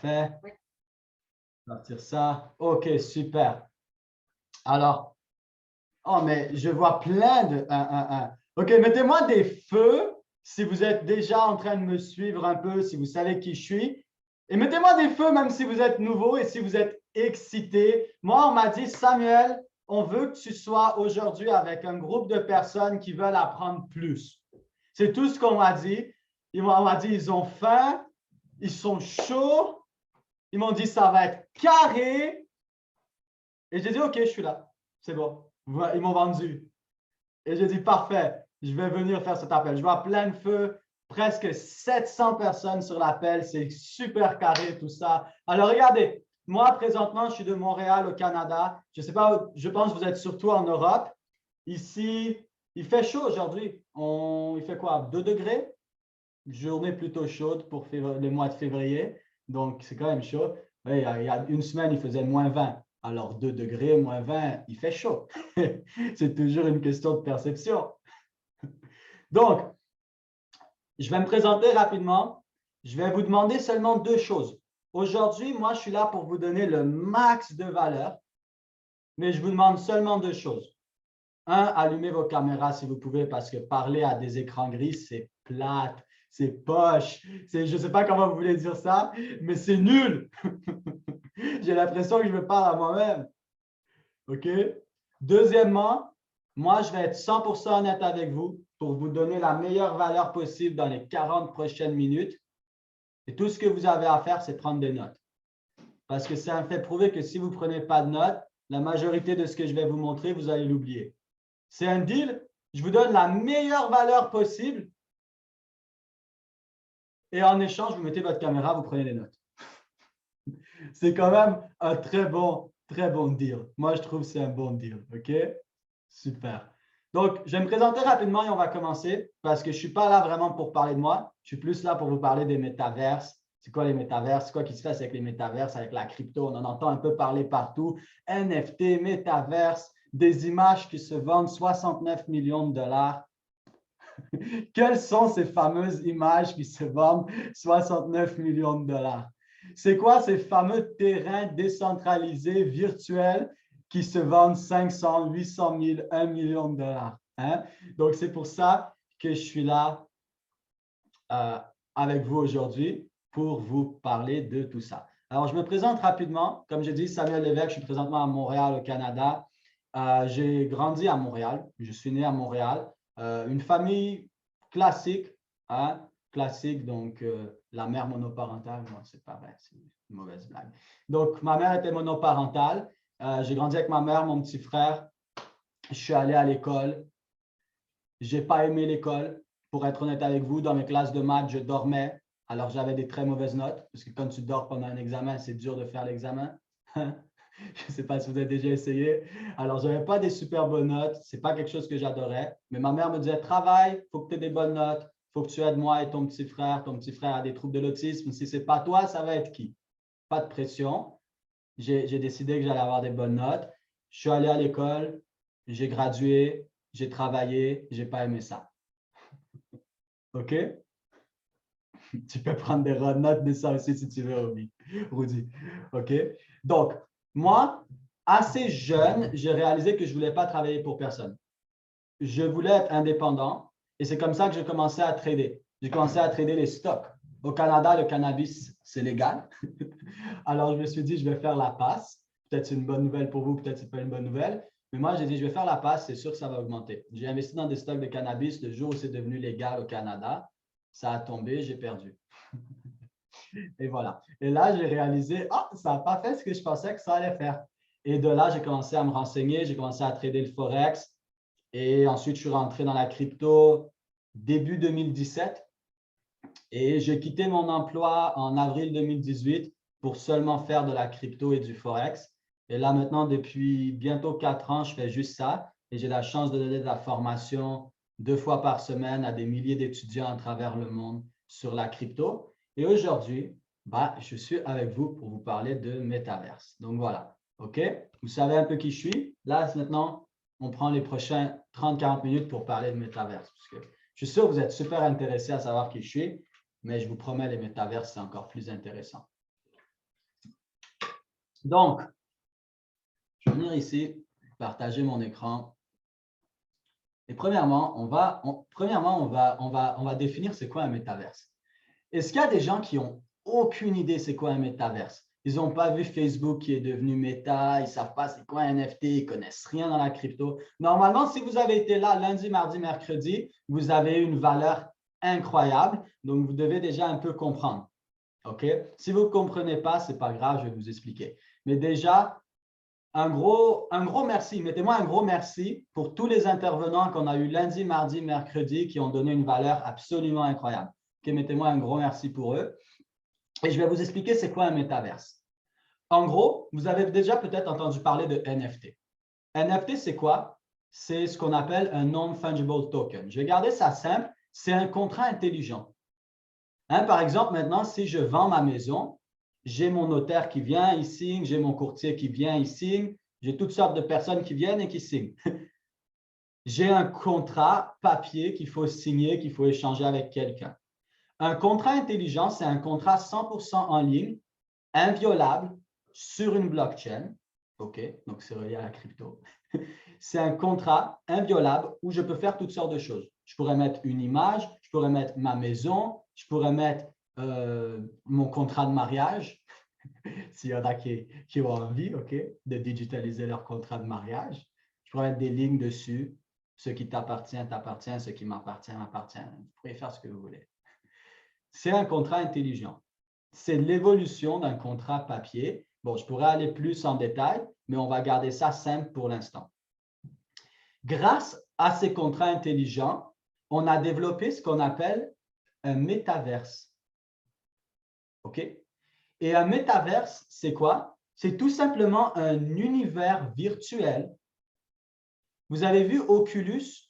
parfait. Partir ça. OK, super. Alors, oh, mais je vois plein de... OK, mettez-moi des feux si vous êtes déjà en train de me suivre un peu, si vous savez qui je suis. Et mettez-moi des feux même si vous êtes nouveau et si vous êtes excité. Moi, on m'a dit, Samuel, on veut que tu sois aujourd'hui avec un groupe de personnes qui veulent apprendre plus. C'est tout ce qu'on m'a dit. On m'a dit, ils ont faim, ils sont chauds. Ils m'ont dit, ça va être carré. Et j'ai dit, OK, je suis là. C'est bon. Ils m'ont vendu. Et j'ai dit, parfait, je vais venir faire cet appel. Je vois plein de feu, presque 700 personnes sur l'appel. C'est super carré, tout ça. Alors, regardez, moi, présentement, je suis de Montréal, au Canada. Je ne sais pas, je pense que vous êtes surtout en Europe. Ici, il fait chaud aujourd'hui. Il fait quoi? 2 degrés? Journée plutôt chaude pour le mois de février. Donc, c'est quand même chaud. Oui, il y a une semaine, il faisait -20. Alors, 2 degrés, -20, il fait chaud. C'est toujours une question de perception. Donc, je vais me présenter rapidement. Je vais vous demander seulement 2 choses. Aujourd'hui, moi, je suis là pour vous donner le max de valeur, mais je vous demande seulement 2 choses. 1, allumez vos caméras si vous pouvez, parce que parler à des écrans gris, c'est plate, c'est poche. Je ne sais pas comment vous voulez dire ça, mais c'est nul. J'ai l'impression que je me parle à moi-même. OK? Deuxièmement, moi, je vais être 100% honnête avec vous pour vous donner la meilleure valeur possible dans les 40 prochaines minutes. Et tout ce que vous avez à faire, c'est prendre des notes. Parce que c'est un fait prouvé que si vous ne prenez pas de notes, la majorité de ce que je vais vous montrer, vous allez l'oublier. C'est un deal. Je vous donne la meilleure valeur possible. Et en échange, vous mettez votre caméra, vous prenez des notes. C'est quand même un très bon deal. Moi, je trouve que c'est un bon deal. OK? Super. Donc, je vais me présenter rapidement et on va commencer parce que je ne suis pas là vraiment pour parler de moi. Je suis plus là pour vous parler des métaverses. C'est quoi les métaverses? C'est quoi qui se passe avec les métaverses, avec la crypto? On en entend un peu parler partout. NFT, métaverses, des images qui se vendent 69 millions de dollars. Quelles sont ces fameuses images qui se vendent 69 millions de dollars? C'est quoi ces fameux terrains décentralisés virtuels qui se vendent 500, 800 000, 1 million de dollars? Hein? Donc, c'est pour ça que je suis là avec vous aujourd'hui pour vous parler de tout ça. Alors, je me présente rapidement. Comme j'ai dit, Samuel Lévesque, je suis présentement à Montréal, au Canada. J'ai grandi à Montréal. Je suis né à Montréal. Une famille classique, hein? Classique, donc la mère monoparentale, non, c'est pas vrai, c'est une mauvaise blague. Donc, ma mère était monoparentale. J'ai grandi avec ma mère, mon petit frère. Je suis allé à l'école. Je n'ai pas aimé l'école. Pour être honnête avec vous, dans mes classes de maths, je dormais. Alors, j'avais des très mauvaises notes, parce que quand tu dors pendant un examen, c'est dur de faire l'examen. Je ne sais pas si vous avez déjà essayé. Alors, je n'avais pas des super bonnes notes. Ce n'est pas quelque chose que j'adorais. Mais ma mère me disait, travaille, il faut que tu aies des bonnes notes. Il faut que tu aides moi et ton petit frère. Ton petit frère a des troubles de l'autisme. Si ce n'est pas toi, ça va être qui? Pas de pression. J'ai décidé que j'allais avoir des bonnes notes. Je suis allé à l'école. J'ai gradué. J'ai travaillé. Je n'ai pas aimé ça. OK? Tu peux prendre des notes de ça aussi si tu veux, Rudy. OK? Donc, moi, assez jeune, j'ai réalisé que je ne voulais pas travailler pour personne. Je voulais être indépendant et c'est comme ça que j'ai commencé à trader. J'ai commencé à trader les stocks. Au Canada, le cannabis, c'est légal. Alors, je me suis dit, je vais faire la passe. Peut-être c'est une bonne nouvelle pour vous, peut-être c'est pas une bonne nouvelle. Mais moi, j'ai dit, je vais faire la passe, c'est sûr que ça va augmenter. J'ai investi dans des stocks de cannabis le jour où c'est devenu légal au Canada. Ça a tombé, j'ai perdu. Et voilà. Et là, j'ai réalisé, ah, ça n'a pas fait ce que je pensais que ça allait faire. Et de là, j'ai commencé à me renseigner, j'ai commencé à trader le Forex. Et ensuite, je suis rentré dans la crypto début 2017. Et j'ai quitté mon emploi en avril 2018 pour seulement faire de la crypto et du Forex. Et là, maintenant, depuis bientôt 4 ans, je fais juste ça. Et j'ai la chance de donner de la formation 2 fois par semaine à des milliers d'étudiants à travers le monde sur la crypto. Et aujourd'hui, je suis avec vous pour vous parler de métaverse. Donc voilà, OK? Vous savez un peu qui je suis. Là, maintenant, on prend les prochains 30-40 minutes pour parler de métaverse. Parce que je suis sûr que vous êtes super intéressés à savoir qui je suis, mais je vous promets, les métaverses, c'est encore plus intéressant. Donc, je vais venir ici, partager mon écran. Et premièrement, on va définir c'est quoi un métaverse. Est-ce qu'il y a des gens qui n'ont aucune idée c'est quoi un métaverse? Ils n'ont pas vu Facebook qui est devenu Meta, ils ne savent pas c'est quoi un NFT, ils ne connaissent rien dans la crypto. Normalement, si vous avez été là lundi, mardi, mercredi, vous avez une valeur incroyable, donc vous devez déjà un peu comprendre. OK? Si vous ne comprenez pas, ce n'est pas grave, je vais vous expliquer. Mais déjà, un gros merci. Mettez-moi un gros merci pour tous les intervenants qu'on a eu lundi, mardi, mercredi qui ont donné une valeur absolument incroyable. OK, mettez-moi un gros merci pour eux. Et je vais vous expliquer c'est quoi un métaverse. En gros, vous avez déjà peut-être entendu parler de NFT. NFT, c'est quoi? C'est ce qu'on appelle un non-fungible token. Je vais garder ça simple. C'est un contrat intelligent. Hein, par exemple, maintenant, si je vends ma maison, j'ai mon notaire qui vient, il signe, j'ai mon courtier qui vient, il signe, j'ai toutes sortes de personnes qui viennent et qui signent. J'ai un contrat papier qu'il faut signer, qu'il faut échanger avec quelqu'un. Un contrat intelligent, c'est un contrat 100% en ligne, inviolable, sur une blockchain. OK, donc c'est relié à la crypto. C'est un contrat inviolable où je peux faire toutes sortes de choses. Je pourrais mettre une image, je pourrais mettre ma maison, je pourrais mettre mon contrat de mariage, s'il y en a qui ont envie, OK, de digitaliser leur contrat de mariage. Je pourrais mettre des lignes dessus. Ce qui t'appartient, t'appartient. Ce qui m'appartient, m'appartient. Vous pouvez faire ce que vous voulez. C'est un contrat intelligent. C'est l'évolution d'un contrat papier. Bon, je pourrais aller plus en détail, mais on va garder ça simple pour l'instant. Grâce à ces contrats intelligents, on a développé ce qu'on appelle un métaverse. OK? Et un métaverse, c'est quoi? C'est tout simplement un univers virtuel. Vous avez vu Oculus,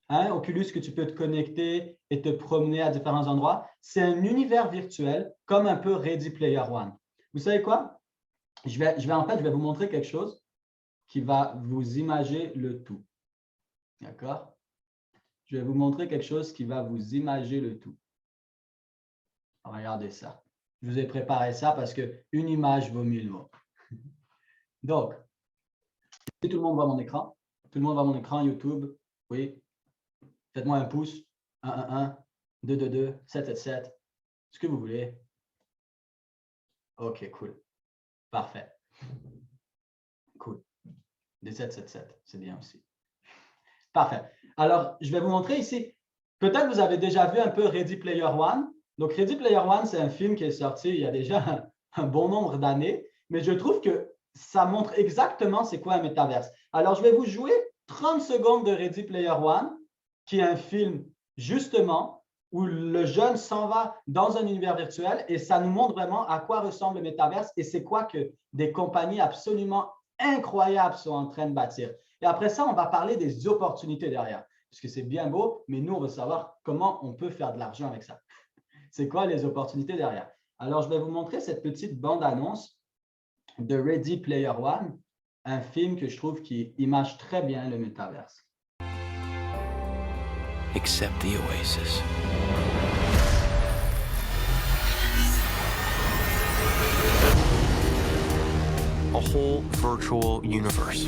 hein? Oculus que tu peux te connecter et te promener à différents endroits. C'est un univers virtuel comme un peu Ready Player One. Vous savez quoi? Je vais vous montrer quelque chose qui va vous imager le tout. D'accord? Je vais vous montrer quelque chose qui va vous imager le tout. Regardez ça. Je vous ai préparé ça parce qu'une image vaut 1000 mots. Donc, si tout le monde voit mon écran, tout le monde voit mon écran YouTube, oui. Faites-moi un pouce, 111, 222, 777, ce que vous voulez. OK, cool. Parfait. Cool. Des 777, c'est bien aussi. Parfait. Alors, je vais vous montrer ici. Peut-être vous avez déjà vu un peu Ready Player One. Donc, Ready Player One, c'est un film qui est sorti il y a déjà un bon nombre d'années, mais je trouve que ça montre exactement c'est quoi un métaverse. Alors, je vais vous jouer 30 secondes de Ready Player One, qui est un film justement où le jeune s'en va dans un univers virtuel et ça nous montre vraiment à quoi ressemble le métaverse et c'est quoi que des compagnies absolument incroyables sont en train de bâtir. Et après ça, on va parler des opportunités derrière, parce que c'est bien beau, mais nous, on veut savoir comment on peut faire de l'argent avec ça. C'est quoi les opportunités derrière? Alors, je vais vous montrer cette petite bande-annonce de Ready Player One, un film que je trouve qui image très bien le métaverse. Except the Oasis. A whole virtual universe.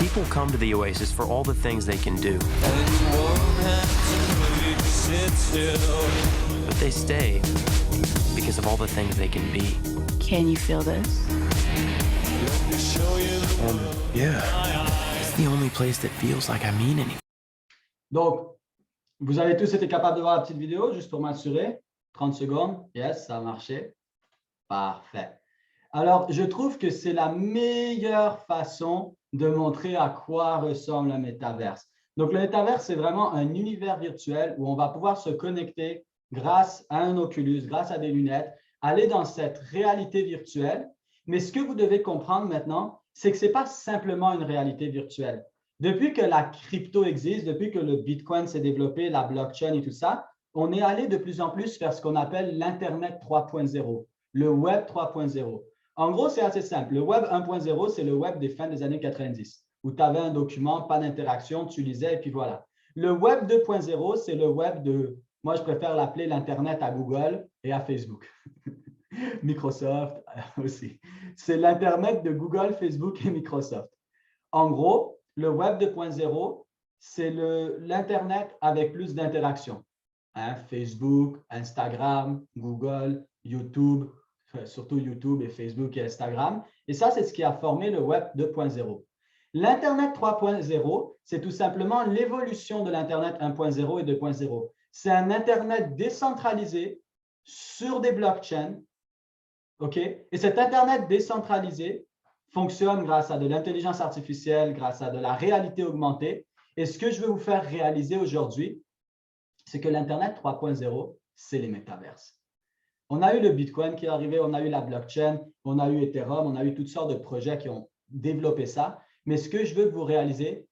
People come to the Oasis for all the things they can do. But they stay because of all the things they can be. Can you feel this? Yeah. It's the only place that feels like I mean anything. Donc, vous avez tous été capables de voir la petite vidéo, juste pour m'assurer. 30 secondes. Yes, ça a marché. Parfait. Alors, je trouve que c'est la meilleure façon de montrer à quoi ressemble le métaverse. Donc, le métaverse, c'est vraiment un univers virtuel où on va pouvoir se connecter grâce à un Oculus, grâce à des lunettes, aller dans cette réalité virtuelle. Mais ce que vous devez comprendre maintenant, c'est que ce n'est pas simplement une réalité virtuelle. Depuis que la crypto existe, depuis que le Bitcoin s'est développé, la blockchain et tout ça, on est allé de plus en plus vers ce qu'on appelle l'Internet 3.0, le Web 3.0. En gros, c'est assez simple. Le Web 1.0, c'est le Web des fins des années 90, où tu avais un document, pas d'interaction, tu lisais et puis voilà. Le Web 2.0, c'est le Web de Moi, je préfère l'appeler l'Internet à Google et à Facebook. Microsoft aussi. C'est l'Internet de Google, Facebook et Microsoft. En gros, le Web 2.0, c'est l'Internet avec plus d'interactions. Hein, Facebook, Instagram, Google, YouTube, surtout YouTube et Facebook et Instagram. Et ça, c'est ce qui a formé le Web 2.0. L'Internet 3.0, c'est tout simplement l'évolution de l'Internet 1.0 et 2.0. C'est un Internet décentralisé sur des blockchains. OK? Et cet Internet décentralisé fonctionne grâce à de l'intelligence artificielle, grâce à de la réalité augmentée. Et ce que je veux vous faire réaliser aujourd'hui, c'est que l'Internet 3.0, c'est les métaverses. On a eu le Bitcoin qui est arrivé, on a eu la blockchain, on a eu Ethereum, on a eu toutes sortes de projets qui ont développé ça. Mais ce que je veux que vous réalisez,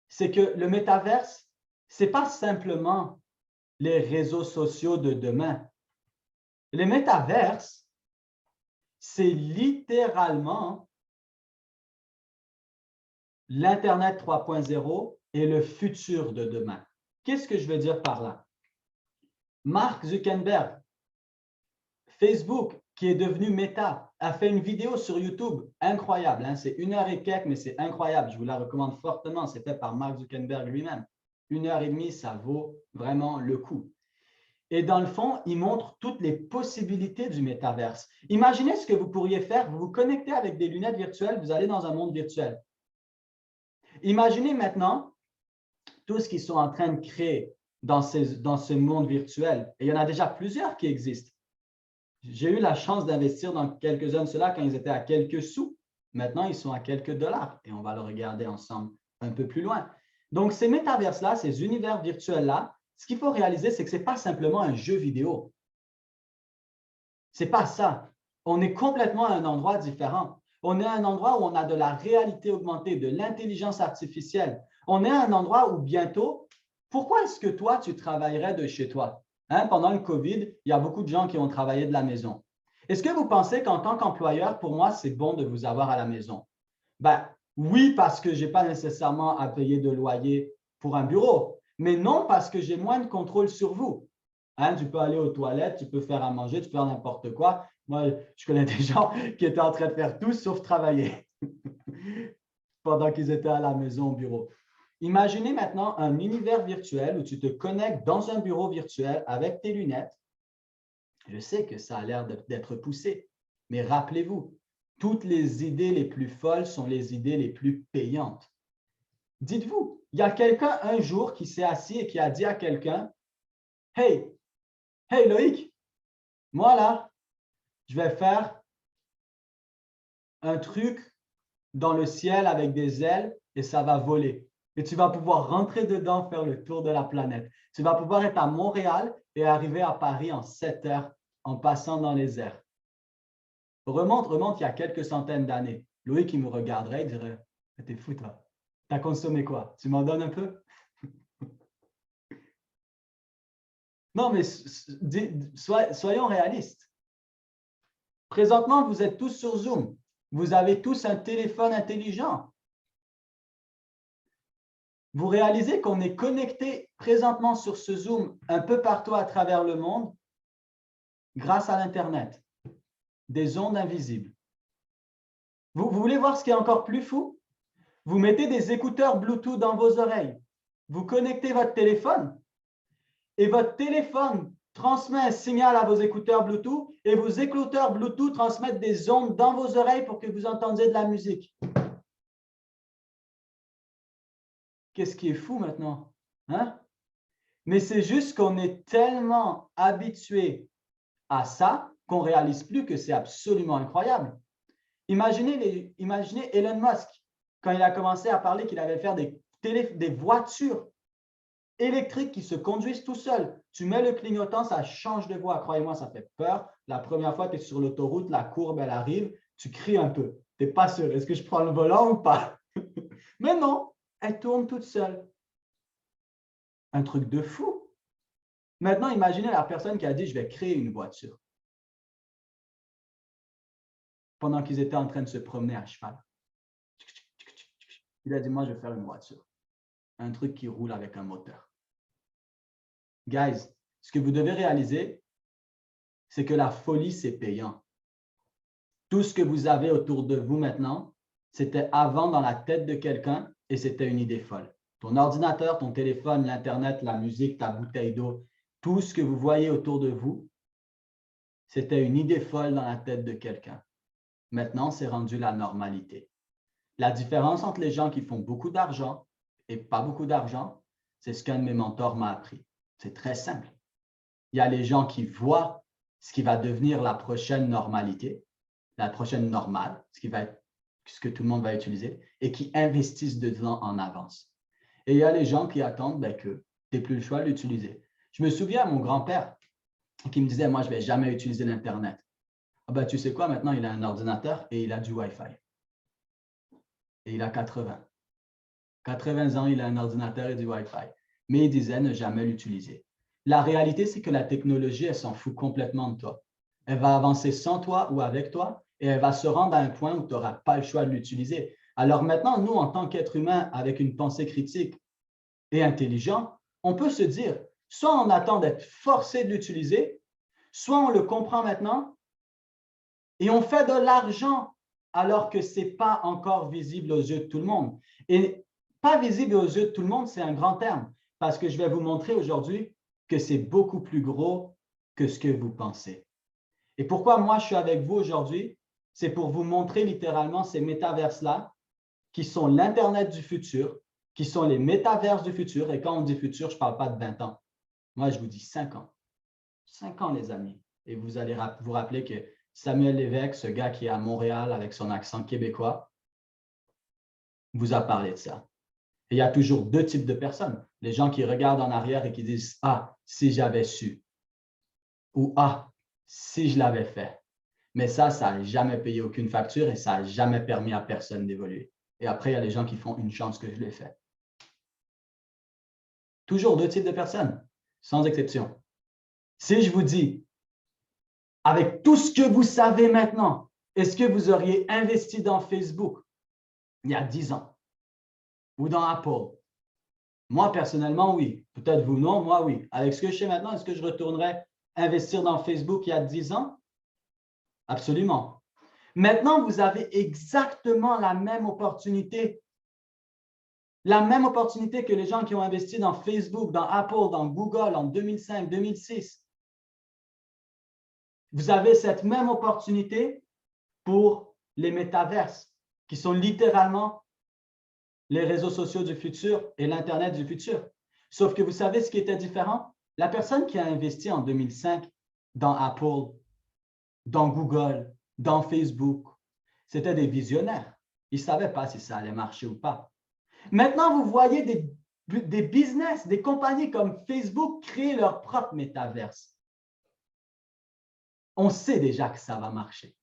c'est que le métaverse, ce n'est pas simplement les réseaux sociaux de demain. Les métaverses, c'est littéralement l'Internet 3.0 et le futur de demain. Qu'est-ce que je veux dire par là? Mark Zuckerberg, Facebook, qui est devenu Meta, a fait une vidéo sur YouTube incroyable. Hein? C'est 1 heure et quelques, mais c'est incroyable. Je vous la recommande fortement. C'est fait par Mark Zuckerberg lui-même. 1 heure et demie, ça vaut vraiment le coup. Et dans le fond, il montre toutes les possibilités du métaverse. Imaginez ce que vous pourriez faire. Vous vous connectez avec des lunettes virtuelles, vous allez dans un monde virtuel. Imaginez maintenant tout ce qu'ils sont en train de créer dans ce monde virtuel. Et il y en a déjà plusieurs qui existent. J'ai eu la chance d'investir dans quelques-uns de ceux-là quand ils étaient à quelques sous. Maintenant, ils sont à quelques dollars et on va le regarder ensemble un peu plus loin. Donc, ces métaverses-là, ces univers virtuels-là, ce qu'il faut réaliser, c'est que ce n'est pas simplement un jeu vidéo. Ce n'est pas ça. On est complètement à un endroit différent. On est à un endroit où on a de la réalité augmentée, de l'intelligence artificielle. On est à un endroit où bientôt, pourquoi est-ce que toi, tu travaillerais de chez toi? Hein, pendant le COVID, il y a beaucoup de gens qui ont travaillé de la maison. Est-ce que vous pensez qu'en tant qu'employeur, pour moi, c'est bon de vous avoir à la maison? Ben, oui, parce que je n'ai pas nécessairement à payer de loyer pour un bureau, mais non parce que j'ai moins de contrôle sur vous. Hein, tu peux aller aux toilettes, tu peux faire à manger, tu peux faire n'importe quoi. Moi, je connais des gens qui étaient en train de faire tout sauf travailler pendant qu'ils étaient à la maison au bureau. Imaginez maintenant un univers virtuel où tu te connectes dans un bureau virtuel avec tes lunettes. Je sais que ça a l'air d'être poussé, mais rappelez-vous, toutes les idées les plus folles sont les idées les plus payantes. Dites-vous, il y a quelqu'un un jour qui s'est assis et qui a dit à quelqu'un, « Hey, hey Loïc, moi là, je vais faire un truc dans le ciel avec des ailes et ça va voler. Et tu vas pouvoir rentrer dedans, faire le tour de la planète. Tu vas pouvoir être à Montréal et arriver à Paris en 7 heures en passant dans les airs. » Remonte il y a quelques centaines d'années. Loïc, il me regarderait et dirait, « T'es fou, toi. T'as consommé quoi? Tu m'en donnes un peu? » Non, mais soyons réalistes. Présentement, vous êtes tous sur Zoom. Vous avez tous un téléphone intelligent. Vous réalisez qu'on est connecté présentement sur ce Zoom un peu partout à travers le monde grâce à l'Internet, des ondes invisibles. Vous voulez voir ce qui est encore plus fou? Vous mettez des écouteurs Bluetooth dans vos oreilles. Vous connectez votre téléphone et votre téléphone transmet un signal à vos écouteurs Bluetooth et vos écouteurs Bluetooth transmettent des ondes dans vos oreilles pour que vous entendiez de la musique. Qu'est-ce qui est fou maintenant? Hein? Mais c'est juste qu'on est tellement habitué à ça qu'on ne réalise plus que c'est absolument incroyable. Imaginez Elon Musk, quand il a commencé à parler qu'il allait faire des voitures électriques qui se conduisent tout seuls. Tu mets le clignotant, ça change de voie. Croyez-moi, ça fait peur. La première fois que tu es sur l'autoroute, la courbe, elle arrive, tu cries un peu. Tu n'es pas sûr. Est-ce que je prends le volant ou pas? Mais non, elle tourne toute seule. Un truc de fou. Maintenant, imaginez la personne qui a dit, je vais créer une voiture. Pendant qu'ils étaient en train de se promener à cheval. Il a dit, moi, je vais faire une voiture. Un truc qui roule avec un moteur. Guys, ce que vous devez réaliser, c'est que la folie, c'est payant. Tout ce que vous avez autour de vous maintenant, c'était avant dans la tête de quelqu'un et c'était une idée folle. Ton ordinateur, ton téléphone, l'Internet, la musique, ta bouteille d'eau, tout ce que vous voyez autour de vous, c'était une idée folle dans la tête de quelqu'un. Maintenant, c'est rendu la normalité. La différence entre les gens qui font beaucoup d'argent et pas beaucoup d'argent, c'est ce qu'un de mes mentors m'a appris. C'est très simple. Il y a les gens qui voient ce qui va devenir la prochaine normalité, la prochaine normale, ce que tout le monde va utiliser, et qui investissent dedans en avance. Et il y a les gens qui attendent que tu n'aies plus le choix de l'utiliser. Je me souviens à mon grand-père qui me disait, moi, je ne vais jamais utiliser l'Internet. Ah tu sais quoi, maintenant, il a un ordinateur et il a du Wi-Fi. Et il a 80. 80 ans, il a un ordinateur et du Wi-Fi. Mais il disait ne jamais l'utiliser. La réalité, c'est que la technologie, elle s'en fout complètement de toi. Elle va avancer sans toi ou avec toi et elle va se rendre à un point où tu n'auras pas le choix de l'utiliser. Alors maintenant, nous, en tant qu'êtres humains avec une pensée critique et intelligent, on peut se dire, soit on attend d'être forcé de l'utiliser, soit on le comprend maintenant et on fait de l'argent alors que ce n'est pas encore visible aux yeux de tout le monde. Et pas visible aux yeux de tout le monde, c'est un grand terme parce que je vais vous montrer aujourd'hui que c'est beaucoup plus gros que ce que vous pensez. Et pourquoi moi je suis avec vous aujourd'hui? C'est pour vous montrer littéralement ces métaverses-là qui sont l'Internet du futur, qui sont les métaverses du futur. Et quand on dit futur, je ne parle pas de 20 ans. Moi, je vous dis 5 ans. 5 ans, les amis. Et vous allez vous rappeler que Samuel Lévesque, ce gars qui est à Montréal avec son accent québécois, vous a parlé de ça. Et il y a toujours deux types de personnes. Les gens qui regardent en arrière et qui disent « Ah, si j'avais su » ou « Ah, si je l'avais fait ». Mais ça n'a jamais payé aucune facture et ça n'a jamais permis à personne d'évoluer. Et après, il y a les gens qui font une chance que je l'ai fait. Toujours deux types de personnes, sans exception. Si je vous dis, avec tout ce que vous savez maintenant, est-ce que vous auriez investi dans Facebook il y a 10 ans ou dans Apple? Moi, personnellement, oui. Peut-être vous, non. Moi, oui. Avec ce que je sais maintenant, est-ce que je retournerais investir dans Facebook il y a 10 ans? Absolument. Maintenant, vous avez exactement la même opportunité. La même opportunité que les gens qui ont investi dans Facebook, dans Apple, dans Google en 2005, 2006. Vous avez cette même opportunité pour les métaverses, qui sont littéralement les réseaux sociaux du futur et l'Internet du futur. Sauf que vous savez ce qui était différent? La personne qui a investi en 2005 dans Apple, dans Google, dans Facebook, c'était des visionnaires. Ils ne savaient pas si ça allait marcher ou pas. Maintenant, vous voyez des business, des compagnies comme Facebook créer leur propre métaverse. On sait déjà que ça va marcher.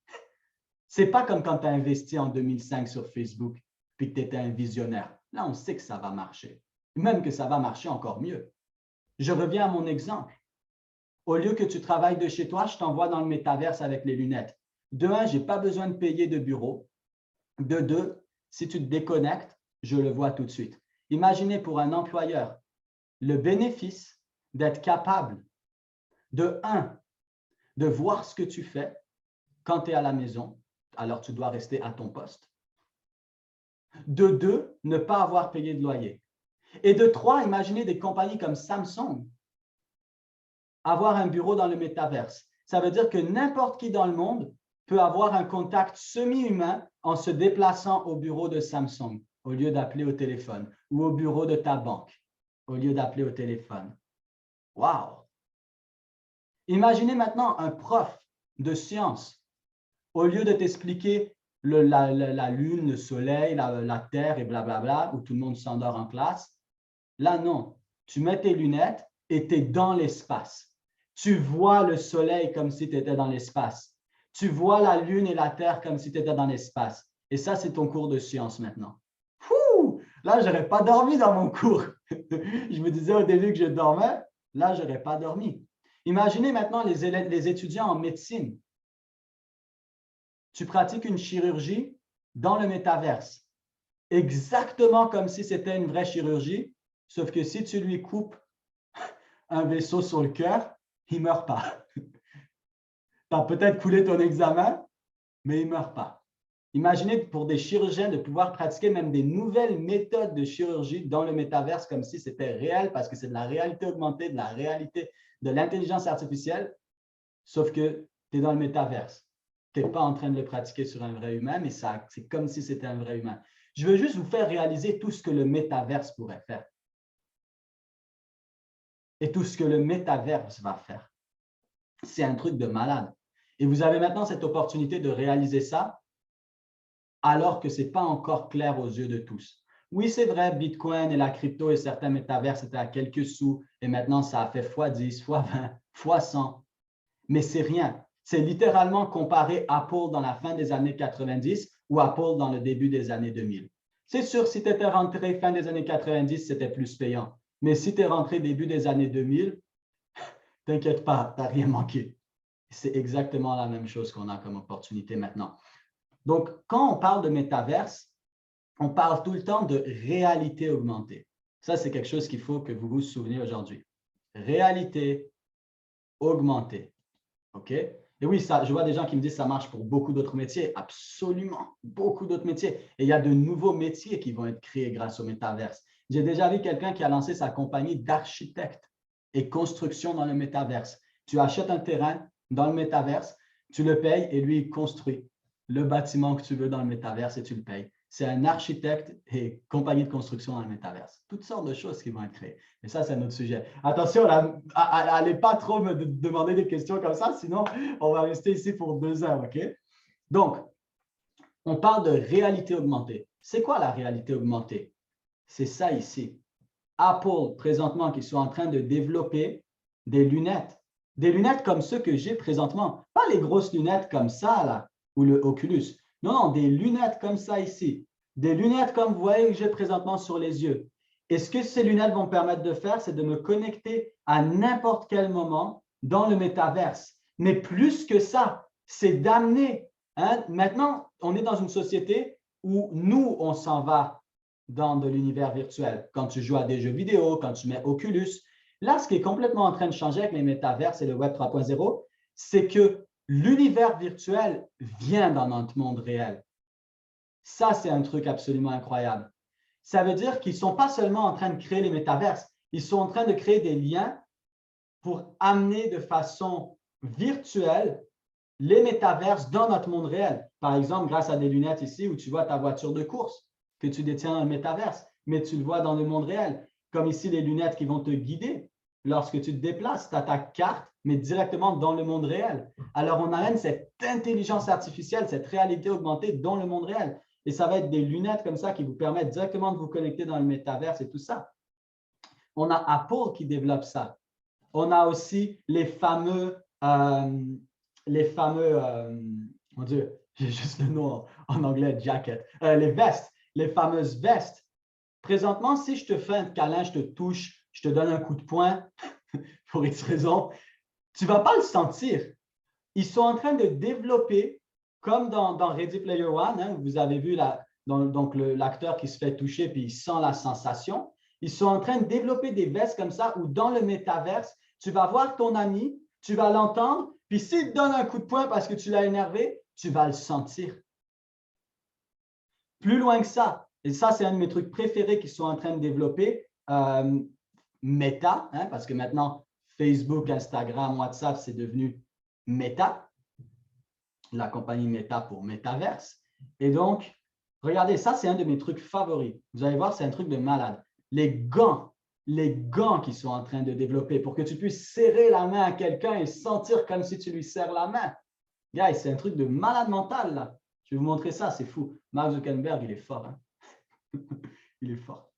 Ce n'est pas comme quand tu as investi en 2005 sur Facebook puis que tu étais un visionnaire. Là, on sait que ça va marcher. Même que ça va marcher encore mieux. Je reviens à mon exemple. Au lieu que tu travailles de chez toi, je t'envoie dans le métaverse avec les lunettes. De un, je n'ai pas besoin de payer de bureau. De deux, si tu te déconnectes, je le vois tout de suite. Imaginez pour un employeur le bénéfice d'être capable de un, de voir ce que tu fais quand tu es à la maison, alors tu dois rester à ton poste. De deux, ne pas avoir payé de loyer. Et de trois, imaginez des compagnies comme Samsung avoir un bureau dans le métaverse. Ça veut dire que n'importe qui dans le monde peut avoir un contact semi-humain en se déplaçant au bureau de Samsung au lieu d'appeler au téléphone ou au bureau de ta banque au lieu d'appeler au téléphone. Wow! Imaginez maintenant un prof de sciences, au lieu de t'expliquer la Lune, le Soleil, la Terre et blablabla, où tout le monde s'endort en classe. Là, non. Tu mets tes lunettes et tu es dans l'espace. Tu vois le Soleil comme si tu étais dans l'espace. Tu vois la Lune et la Terre comme si tu étais dans l'espace. Et ça, c'est ton cours de science maintenant. Fouh! Là, je n'aurais pas dormi dans mon cours. Je me disais au début que je dormais. Là, je n'aurais pas dormi. Imaginez maintenant les étudiants en médecine. Tu pratiques une chirurgie dans le métaverse, exactement comme si c'était une vraie chirurgie, sauf que si tu lui coupes un vaisseau sur le cœur, il ne meurt pas. Tu as peut-être coulé ton examen, mais il ne meurt pas. Imaginez pour des chirurgiens de pouvoir pratiquer même des nouvelles méthodes de chirurgie dans le métaverse comme si c'était réel, parce que c'est de la réalité augmentée, de la réalité de l'intelligence artificielle, sauf que tu es dans le métaverse. Tu n'es pas en train de le pratiquer sur un vrai humain, mais c'est comme si c'était un vrai humain. Je veux juste vous faire réaliser tout ce que le métaverse pourrait faire. Et tout ce que le métaverse va faire. C'est un truc de malade. Et vous avez maintenant cette opportunité de réaliser ça alors que ce n'est pas encore clair aux yeux de tous. Oui, c'est vrai, Bitcoin et la crypto et certains métavers étaient à quelques sous et maintenant ça a fait x10, x20, x100. Mais c'est rien. C'est littéralement comparé Apple dans la fin des années 90 ou Apple dans le début des années 2000. C'est sûr, si tu étais rentré fin des années 90, c'était plus payant. Mais si tu es rentré début des années 2000, t'inquiète pas, tu n'as rien manqué. C'est exactement la même chose qu'on a comme opportunité maintenant. Donc, quand on parle de métaverse, on parle tout le temps de réalité augmentée. Ça, c'est quelque chose qu'il faut que vous vous souveniez aujourd'hui. Réalité augmentée. OK? Et oui, ça, je vois des gens qui me disent que ça marche pour beaucoup d'autres métiers. Absolument, beaucoup d'autres métiers. Et il y a de nouveaux métiers qui vont être créés grâce au métaverse. J'ai déjà vu quelqu'un qui a lancé sa compagnie d'architecte et construction dans le métaverse. Tu achètes un terrain dans le métaverse, tu le payes et lui, il construit le bâtiment que tu veux dans le métaverse et tu le payes. C'est un architecte et compagnie de construction dans le métaverse. Toutes sortes de choses qui vont être créées. Et ça, c'est un autre sujet. Attention, n'allez pas trop me demander des questions comme ça, sinon on va rester ici pour 2 heures, OK? Donc, on parle de réalité augmentée. C'est quoi la réalité augmentée? C'est ça ici. Apple, présentement, qui sont en train de développer des lunettes. Des lunettes comme ceux que j'ai présentement. Pas les grosses lunettes comme ça, là, ou le Oculus. Non, non, des lunettes comme ça ici. Des lunettes comme vous voyez que j'ai présentement sur les yeux. Et ce que ces lunettes vont me permettre de faire, c'est de me connecter à n'importe quel moment dans le métaverse. Mais plus que ça, c'est d'amener. Maintenant, on est dans une société où nous, on s'en va dans de l'univers virtuel. Quand tu joues à des jeux vidéo, quand tu mets Oculus. Là, ce qui est complètement en train de changer avec les métaverses et le Web 3.0, c'est que l'univers virtuel vient dans notre monde réel. Ça, c'est un truc absolument incroyable. Ça veut dire qu'ils ne sont pas seulement en train de créer les métaverses, ils sont en train de créer des liens pour amener de façon virtuelle les métaverses dans notre monde réel. Par exemple, grâce à des lunettes ici où tu vois ta voiture de course que tu détiens dans le métaverse, mais tu le vois dans le monde réel. Comme ici, les lunettes qui vont te guider lorsque tu te déplaces, tu as ta carte, mais directement dans le monde réel. Alors, on amène cette intelligence artificielle, cette réalité augmentée dans le monde réel. Et ça va être des lunettes comme ça qui vous permettent directement de vous connecter dans le métaverse et tout ça. On a Apple qui développe ça. On a aussi les fameux mon Dieu, j'ai juste le nom en anglais, jacket, les vestes, les fameuses vestes. Présentement, si je te fais un câlin, je te touche, je te donne un coup de poing, pour X raison, tu ne vas pas le sentir. Ils sont en train de développer, comme dans Ready Player One, vous avez vu l'acteur qui se fait toucher puis il sent la sensation. Ils sont en train de développer des vestes comme ça où dans le métaverse, tu vas voir ton ami, tu vas l'entendre, puis s'il te donne un coup de poing parce que tu l'as énervé, tu vas le sentir. Plus loin que ça, et ça, c'est un de mes trucs préférés qu'ils sont en train de développer, Meta, parce que maintenant, Facebook, Instagram, WhatsApp, c'est devenu Meta, la compagnie Meta pour Metaverse. Et donc, regardez, ça, c'est un de mes trucs favoris. Vous allez voir, c'est un truc de malade. Les gants qu'ils sont en train de développer pour que tu puisses serrer la main à quelqu'un et sentir comme si tu lui serres la main. Guys, c'est un truc de malade mental, là. Je vais vous montrer ça, c'est fou. Mark Zuckerberg, il est fort. Il est fort.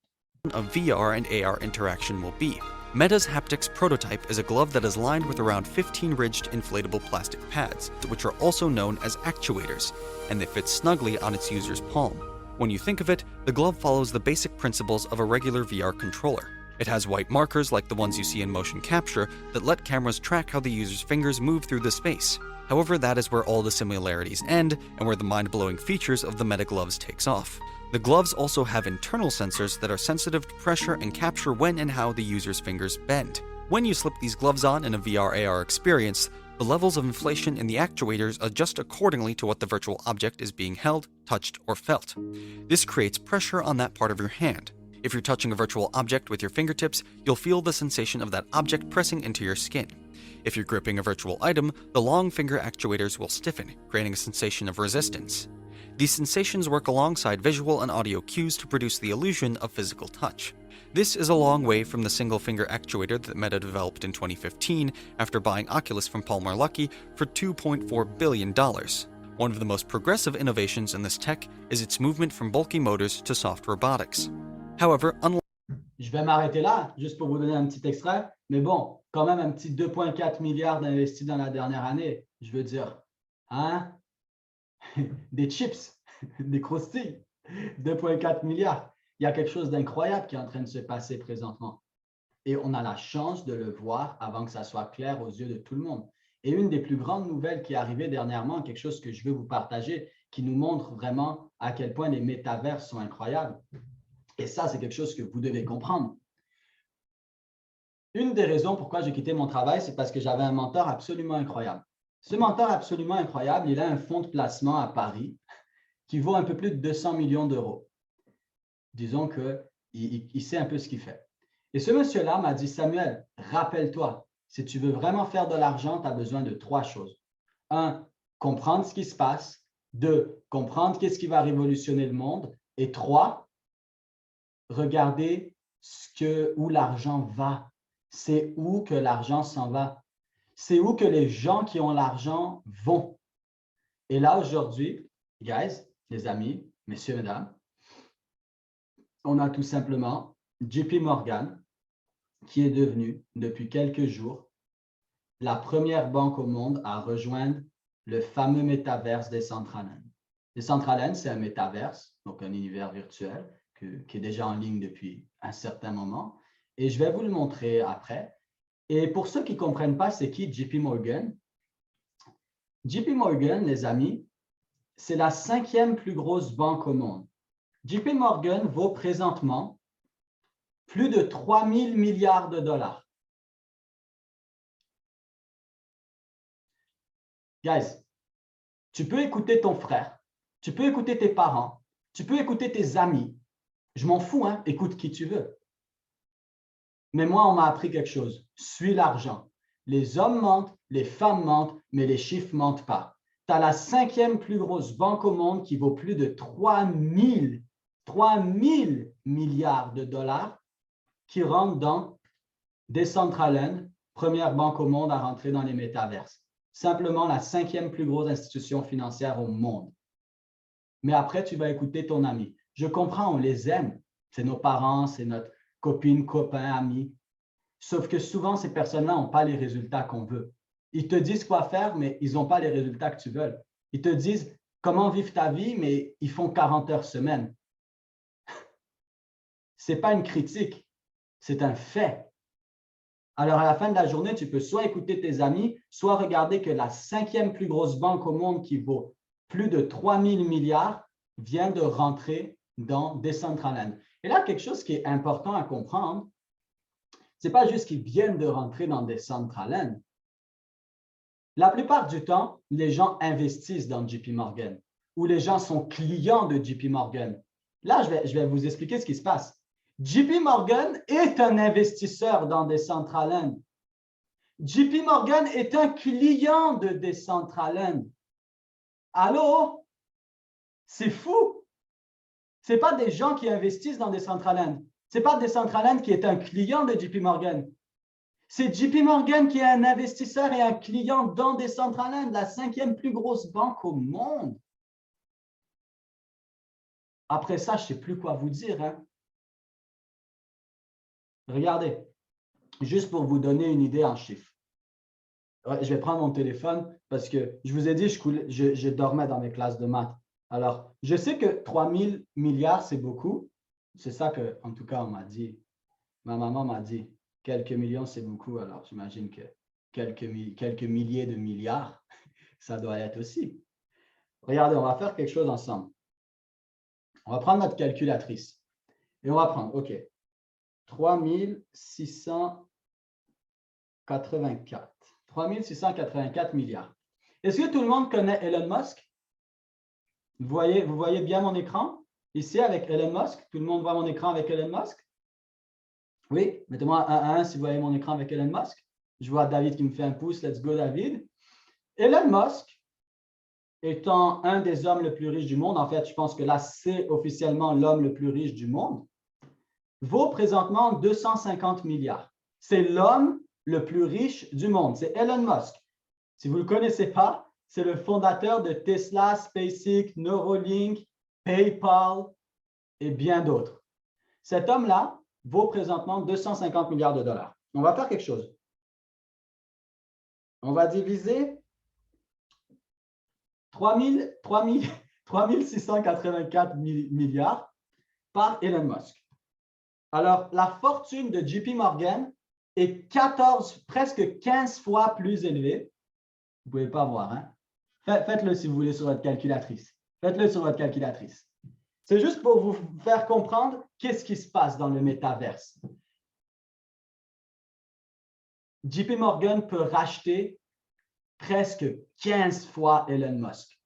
Of VR and AR interaction will be. Meta's haptics prototype is a glove that is lined with around 15 ridged inflatable plastic pads, which are also known as actuators, and they fit snugly on its user's palm. When you think of it, the glove follows the basic principles of a regular VR controller. It has white markers like the ones you see in motion capture that let cameras track how the user's fingers move through the space. However, that is where all the similarities end and where the mind-blowing features of the Meta gloves takes off. The gloves also have internal sensors that are sensitive to pressure and capture when and how the user's fingers bend. When you slip these gloves on in a VR/AR experience, the levels of inflation in the actuators adjust accordingly to what the virtual object is being held, touched, or felt. This creates pressure on that part of your hand. If you're touching a virtual object with your fingertips, you'll feel the sensation of that object pressing into your skin. If you're gripping a virtual item, the long finger actuators will stiffen, creating a sensation of resistance. These sensations work alongside visual and audio cues to produce the illusion of physical touch. This is a long way from the single finger actuator that Meta developed in 2015 after buying Oculus from Palmer Luckey for $2.4 billion. One of the most progressive innovations in this tech is its movement from bulky motors to soft robotics. However, Je vais m'arrêter là, juste pour vous donner un petit extrait. Mais bon, quand même un petit 2,4 milliards d'investis dans la dernière année. Je veux dire, hein? Des chips, des croustilles, 2,4 milliards. Il y a quelque chose d'incroyable qui est en train de se passer présentement. Et on a la chance de le voir avant que ça soit clair aux yeux de tout le monde. Et une des plus grandes nouvelles qui est arrivée dernièrement, quelque chose que je veux vous partager, qui nous montre vraiment à quel point les métavers sont incroyables. Et ça, c'est quelque chose que vous devez comprendre. Une des raisons pourquoi j'ai quitté mon travail, c'est parce que j'avais un mentor absolument incroyable. Ce mentor absolument incroyable, il a un fonds de placement à Paris qui vaut un peu plus de 200 millions d'euros. Disons qu'il sait un peu ce qu'il fait. Et ce monsieur-là m'a dit, Samuel, rappelle-toi, si tu veux vraiment faire de l'argent, tu as besoin de 3 choses. 1, comprendre ce qui se passe. 2, comprendre qu'est-ce qui va révolutionner le monde. Et 3, regarder où l'argent va. C'est où que l'argent s'en va. C'est où que les gens qui ont l'argent vont. Et là, aujourd'hui, guys, les amis, messieurs, mesdames, on a tout simplement JP Morgan qui est devenu, depuis quelques jours, la première banque au monde à rejoindre le fameux métaverse Decentraland. Decentraland, c'est un métaverse, donc un univers virtuel qui est déjà en ligne depuis un certain moment. Et je vais vous le montrer après. Et pour ceux qui ne comprennent pas, c'est qui JP Morgan? JP Morgan, les amis, c'est la 5e plus grosse banque au monde. JP Morgan vaut présentement plus de 3 000 milliards de dollars. Guys, tu peux écouter ton frère, tu peux écouter tes parents, tu peux écouter tes amis. Je m'en fous, hein? Écoute qui tu veux. Mais moi, on m'a appris quelque chose. Suis l'argent. Les hommes mentent, les femmes mentent, mais les chiffres ne mentent pas. Tu as la 5e plus grosse banque au monde qui vaut plus de 3 000 milliards de dollars qui rentrent dans Decentraland, première banque au monde à rentrer dans les métaverses. Simplement la 5e plus grosse institution financière au monde. Mais après, tu vas écouter ton ami. Je comprends, on les aime. C'est nos parents, c'est notre copine, copain, ami. Sauf que souvent, ces personnes-là n'ont pas les résultats qu'on veut. Ils te disent quoi faire, mais ils n'ont pas les résultats que tu veux. Ils te disent comment vivre ta vie, mais ils font 40 heures semaine. Ce n'est pas une critique, c'est un fait. Alors, à la fin de la journée, tu peux soit écouter tes amis, soit regarder que la 5e plus grosse banque au monde qui vaut plus de 3 000 milliards vient de rentrer dans Decentraland. Et là, quelque chose qui est important à comprendre, ce n'est pas juste qu'ils viennent de rentrer dans Decentraland. La plupart du temps, les gens investissent dans JP Morgan ou les gens sont clients de JP Morgan. Là, je vais vous expliquer ce qui se passe. JP Morgan est un investisseur dans Decentraland. JP Morgan est un client de Decentraland. Allô? C'est fou. Ce n'est pas des gens qui investissent dans Decentraland. Ce n'est pas Decentraland qui est un client de JP Morgan. C'est JP Morgan qui est un investisseur et un client dans Decentraland, la 5e plus grosse banque au monde. Après ça, je ne sais plus quoi vous dire, hein? Regardez, juste pour vous donner une idée en chiffres. Ouais, je vais prendre mon téléphone parce que je vous ai dit, je dormais dans mes classes de maths. Alors, je sais que 3 000 milliards, c'est beaucoup. C'est ça que, en tout cas, on m'a dit. Ma maman m'a dit, quelques millions, c'est beaucoup. Alors, j'imagine que quelques milliers de milliards, ça doit être aussi. Regardez, on va faire quelque chose ensemble. On va prendre notre calculatrice et on va prendre, OK, 3 600 3684 milliards. Est-ce que tout le monde connaît Elon Musk? Vous voyez bien mon écran? Ici, avec Elon Musk. Tout le monde voit mon écran avec Elon Musk? Oui, mettez-moi un 1 si vous voyez mon écran avec Elon Musk. Je vois David qui me fait un pouce. Let's go, David. Elon Musk, étant un des hommes les plus riches du monde, en fait, je pense que là, c'est officiellement l'homme le plus riche du monde, vaut présentement 250 milliards. C'est l'homme le plus riche du monde. C'est Elon Musk. Si vous ne le connaissez pas, c'est le fondateur de Tesla, SpaceX, Neuralink, PayPal et bien d'autres. Cet homme-là vaut présentement 250 milliards de dollars. On va faire quelque chose. On va diviser 3684 milliards par Elon Musk. Alors, la fortune de JP Morgan est presque 15 fois plus élevée. Vous ne pouvez pas voir, hein? Faites-le si vous voulez sur votre calculatrice. Faites-le sur votre calculatrice. C'est juste pour vous faire comprendre qu'est-ce qui se passe dans le métaverse. JP Morgan peut racheter presque 15 fois Elon Musk.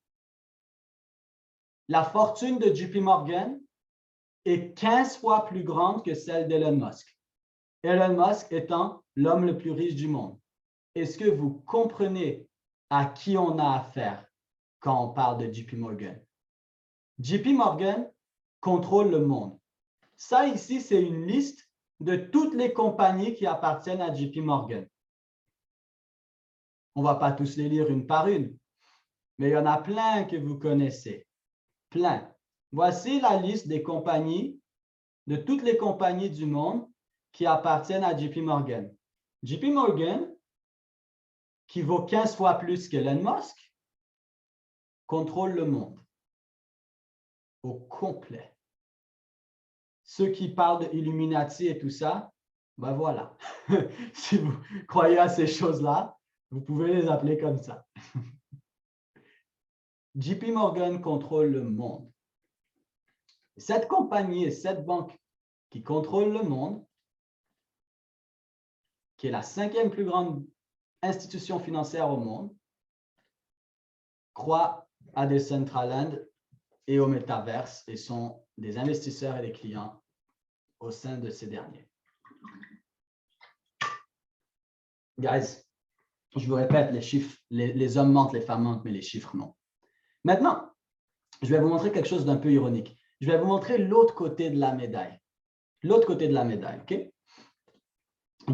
La fortune de JP Morgan est 15 fois plus grande que celle d'Elon Musk. Elon Musk étant l'homme le plus riche du monde. Est-ce que vous comprenez à qui on a affaire quand on parle de JP Morgan? JP Morgan contrôle le monde. Ça ici, c'est une liste de toutes les compagnies qui appartiennent à JP Morgan. On ne va pas tous les lire une par une, mais il y en a plein que vous connaissez. Plein. Voici la liste des compagnies, de toutes les compagnies du monde qui appartiennent à JP Morgan. JP Morgan, qui vaut 15 fois plus qu'Elon Musk, contrôle le monde au complet. Ceux qui parlent d'Illuminati et tout ça, ben voilà. Si vous croyez à ces choses-là, vous pouvez les appeler comme ça. JP Morgan contrôle le monde. Cette compagnie et cette banque qui contrôle le monde, qui est la 5e plus grande institution financière au monde, croient à Decentraland et au métaverse et sont des investisseurs et des clients au sein de ces derniers. Guys, je vous répète, les chiffres, les hommes mentent, les femmes mentent, mais les chiffres non. Maintenant, je vais vous montrer quelque chose d'un peu ironique. Je vais vous montrer l'autre côté de la médaille. L'autre côté de la médaille, OK?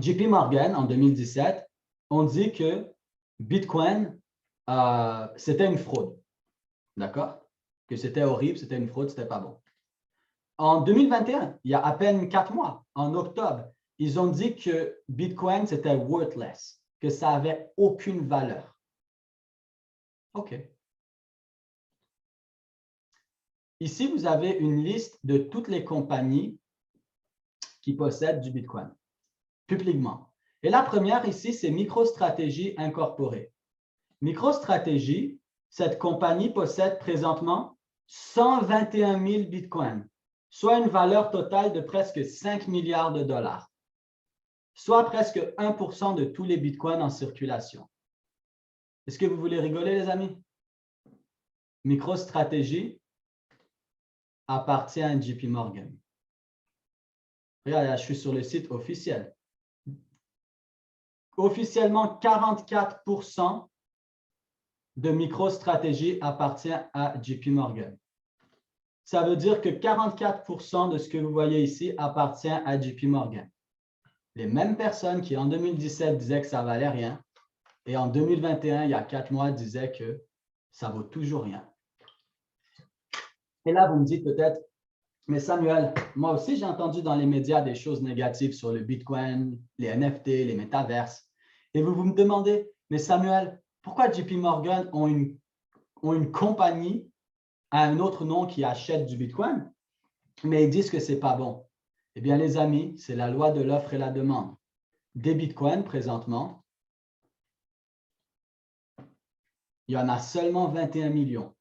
JP Morgan, en 2017, on dit que Bitcoin, c'était une fraude. D'accord? Que c'était horrible, c'était une fraude, c'était pas bon. En 2021, il y a à peine 4 mois, en octobre, ils ont dit que Bitcoin, c'était worthless, que ça n'avait aucune valeur. OK. Ici, vous avez une liste de toutes les compagnies qui possèdent du Bitcoin, publiquement. Et la première ici, c'est MicroStrategy Incorporée. MicroStrategy, cette compagnie possède présentement 121 000 Bitcoins, soit une valeur totale de presque 5 milliards de dollars, soit presque 1% de tous les Bitcoins en circulation. Est-ce que vous voulez rigoler, les amis? MicroStrategy appartient à JP Morgan. Regardez, je suis sur le site officiel. Officiellement, 44% de MicroStrategy appartient à JP Morgan. Ça veut dire que 44% de ce que vous voyez ici appartient à JP Morgan. Les mêmes personnes qui, en 2017, disaient que ça ne valait rien et en 2021, il y a 4 mois, disaient que ça ne vaut toujours rien. Et là, vous me dites peut-être, mais Samuel, moi aussi, j'ai entendu dans les médias des choses négatives sur le Bitcoin, les NFT, les métaverses. Et vous me demandez, mais Samuel, pourquoi JP Morgan ont une compagnie à un autre nom qui achète du Bitcoin, mais ils disent que ce n'est pas bon? Eh bien, les amis, c'est la loi de l'offre et la demande. Des Bitcoins, présentement, il y en a seulement 21 millions.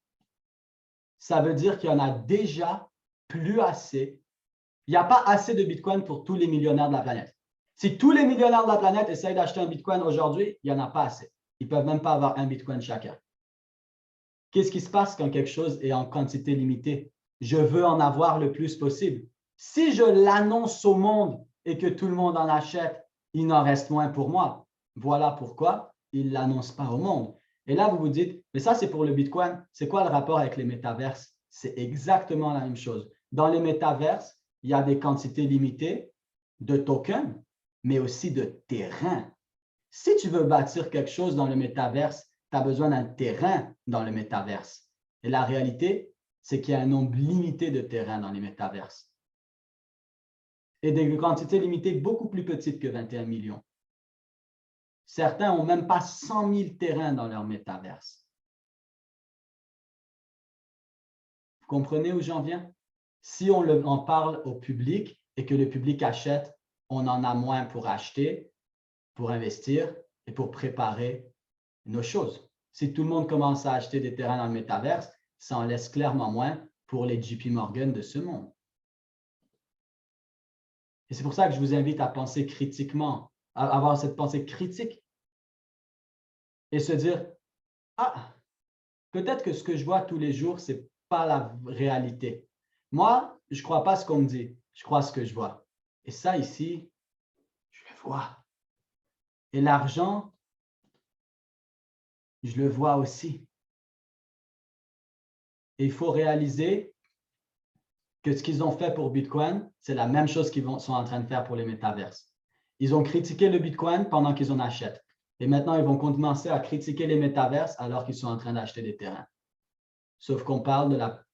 Ça veut dire qu'il y en a déjà plus assez. Il n'y a pas assez de Bitcoin pour tous les millionnaires de la planète. Si tous les millionnaires de la planète essayent d'acheter un Bitcoin aujourd'hui, il n'y en a pas assez. Ils ne peuvent même pas avoir un Bitcoin chacun. Qu'est-ce qui se passe quand quelque chose est en quantité limitée? Je veux en avoir le plus possible. Si je l'annonce au monde et que tout le monde en achète, il n'en reste moins pour moi. Voilà pourquoi il ne l'annonce pas au monde. Et là, vous vous dites, mais ça, c'est pour le Bitcoin. C'est quoi le rapport avec les métaverses? C'est exactement la même chose. Dans les métaverses, il y a des quantités limitées de tokens, mais aussi de terrain. Si tu veux bâtir quelque chose dans le métaverse, tu as besoin d'un terrain dans le métaverse. Et la réalité, c'est qu'il y a un nombre limité de terrains dans les métaverses. Et des quantités limitées beaucoup plus petites que 21 millions. Certains n'ont même pas 100 000 terrains dans leur métaverse. Vous comprenez où j'en viens? Si on en parle au public et que le public achète, on en a moins pour acheter, pour investir et pour préparer nos choses. Si tout le monde commence à acheter des terrains dans le métaverse, ça en laisse clairement moins pour les JP Morgan de ce monde. Et c'est pour ça que je vous invite à penser critiquement, à avoir cette pensée critique et se dire, ah, peut-être que ce que je vois tous les jours, ce n'est pas la réalité. Moi, je ne crois pas ce qu'on me dit, je crois ce que je vois. Et ça ici, je le vois. Et l'argent, je le vois aussi. Et il faut réaliser que ce qu'ils ont fait pour Bitcoin, c'est la même chose qu'ils sont en train de faire pour les métaverses. Ils ont critiqué le Bitcoin pendant qu'ils en achètent. Et maintenant, ils vont commencer à critiquer les métaverses alors qu'ils sont en train d'acheter des terrains. Sauf qu'on parle de la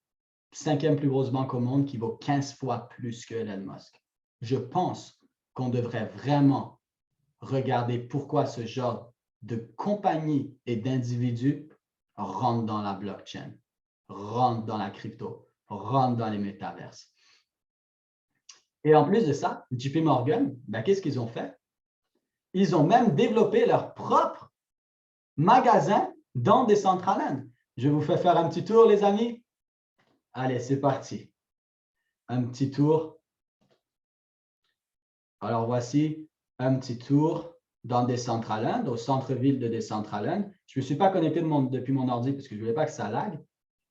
5e plus grosse banque au monde qui vaut 15 fois plus que Elon Musk. Je pense qu'on devrait vraiment regarder pourquoi ce genre de compagnie et d'individus rentrent dans la blockchain, rentrent dans la crypto, rentrent dans les métaverses. Et en plus de ça, JP Morgan, qu'est-ce qu'ils ont fait? Ils ont même développé leur propre magasin dans Decentraland. Je vous fais faire un petit tour, les amis. Allez, c'est parti. Un petit tour. Alors, voici un petit tour dans Decentraland, au centre-ville de Decentraland. Je ne me suis pas connecté depuis mon ordi parce que je ne voulais pas que ça lag.